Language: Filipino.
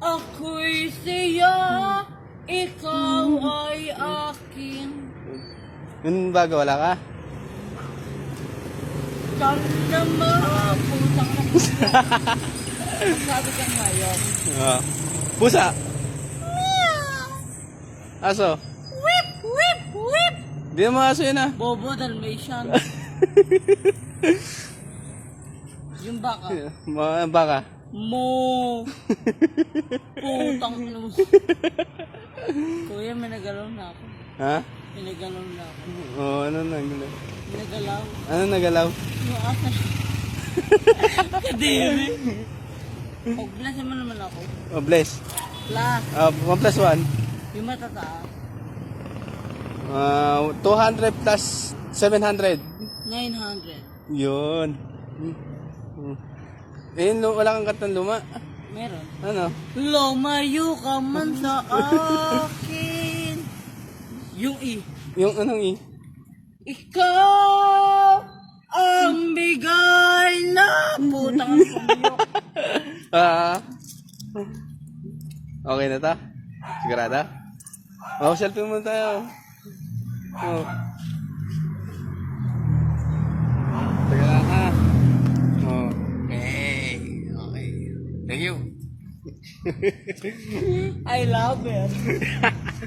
Ako'y siya, ikaw ay akin. Yung bago, wala ka? Sana maputang na pusa. Sabi ka ngayon. Oo. Pusa. Aso. Whip, whip, whip. Di mo aso yun ah. Bobo, Dalmatian. Yung baka. Baka. Mo. Putang ina mo. Kuya, may nagalaw na ako. Ha? May nagalaw na ako. Oo, ano nagalaw? Nagalaw. Ano nagalaw? Yung asa. Kadiri. Pag-bless mo naman ako. Oh, bless. Plus. 1 plus 1. Yung matataas. 200 plus 700. 900. Yun. Eh, wala kang kartang luma. Meron. Ano? Lumayo ka man sa akin. Yung E. Yung anong i? Ikaw ang bigay na putang pumiyok. Okay na ta? Sigurada? Oh, selfie muna tayo. Oh. Taga lang ha. Oh. Okay. Okay. Thank you. I love it.